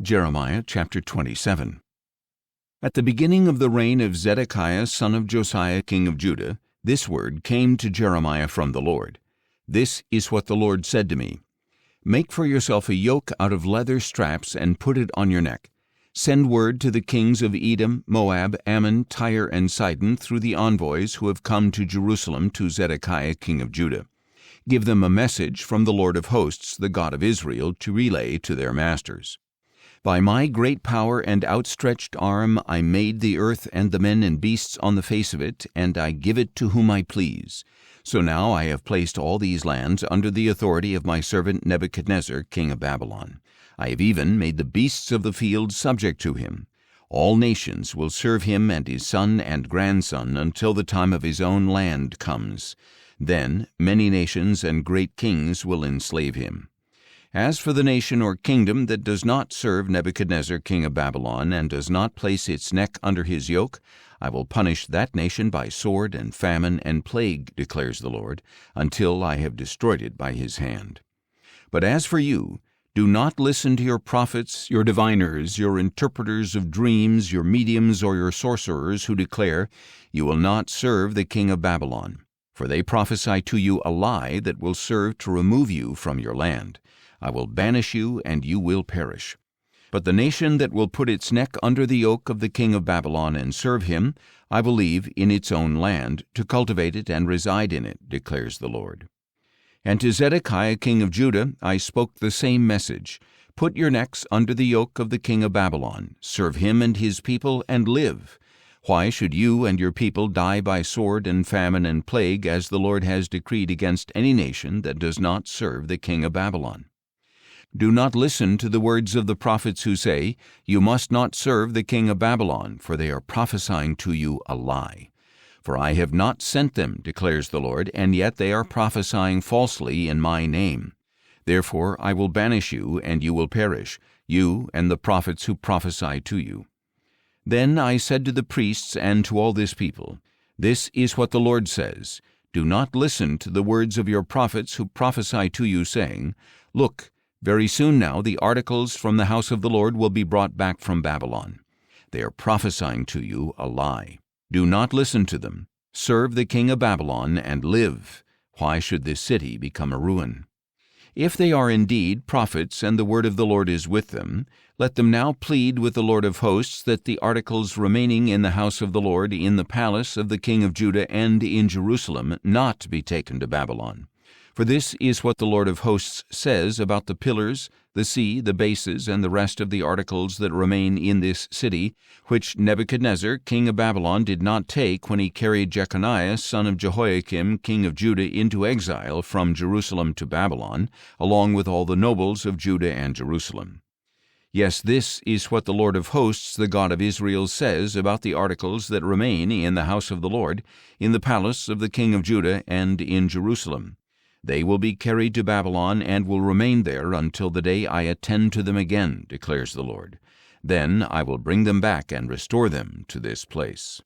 Jeremiah chapter 27. At the beginning of the reign of Zedekiah son of Josiah king of Judah, this word came to Jeremiah from the Lord. This is what the Lord said to me. Make for yourself a yoke out of leather straps and put it on your neck. Send word to the kings of Edom, Moab, Ammon, Tyre, and Sidon through the envoys who have come to Jerusalem to Zedekiah king of Judah. Give them a message from the Lord of hosts, the God of Israel, to relay to their masters. By my great power and outstretched arm I made the earth and the men and beasts on the face of it, and I give it to whom I please. So now I have placed all these lands under the authority of my servant Nebuchadnezzar, king of Babylon. I have even made the beasts of the field subject to him. All nations will serve him and his son and grandson until the time of his own land comes. Then many nations and great kings will enslave him. As for the nation or kingdom that does not serve Nebuchadnezzar king of Babylon and does not place its neck under his yoke, I will punish that nation by sword and famine and plague, declares the Lord, until I have destroyed it by his hand. But as for you, do not listen to your prophets, your diviners, your interpreters of dreams, your mediums, or your sorcerers who declare, "You will not serve the king of Babylon." For they prophesy to you a lie that will serve to remove you from your land. I will banish you, and you will perish. But the nation that will put its neck under the yoke of the king of Babylon and serve him, I will leave in its own land, to cultivate it and reside in it, declares the Lord. And to Zedekiah king of Judah I spoke the same message. Put your necks under the yoke of the king of Babylon, serve him and his people, and live. Why should you and your people die by sword and famine and plague, as the Lord has decreed against any nation that does not serve the king of Babylon? Do not listen to the words of the prophets who say, "You must not serve the king of Babylon," for they are prophesying to you a lie. For I have not sent them, declares the Lord, and yet they are prophesying falsely in my name. Therefore I will banish you, and you will perish, you and the prophets who prophesy to you. Then I said to the priests and to all this people, "This is what the Lord says. Do not listen to the words of your prophets who prophesy to you, saying, 'Look, very soon now the articles from the house of the Lord will be brought back from Babylon.' They are prophesying to you a lie. Do not listen to them. Serve the king of Babylon and live. Why should this city become a ruin? If they are indeed prophets and the word of the Lord is with them, let them now plead with the Lord of hosts that the articles remaining in the house of the Lord, in the palace of the king of Judah and in Jerusalem, not be taken to Babylon. For this is what the Lord of hosts says about the pillars, the sea, the bases, and the rest of the articles that remain in this city, which Nebuchadnezzar king of Babylon did not take when he carried Jeconiah son of Jehoiakim king of Judah into exile from Jerusalem to Babylon, along with all the nobles of Judah and Jerusalem. Yes, this is what the Lord of hosts, the God of Israel, says about the articles that remain in the house of the Lord, in the palace of the king of Judah, and in Jerusalem. They will be carried to Babylon and will remain there until the day I attend to them again, declares the Lord. Then I will bring them back and restore them to this place."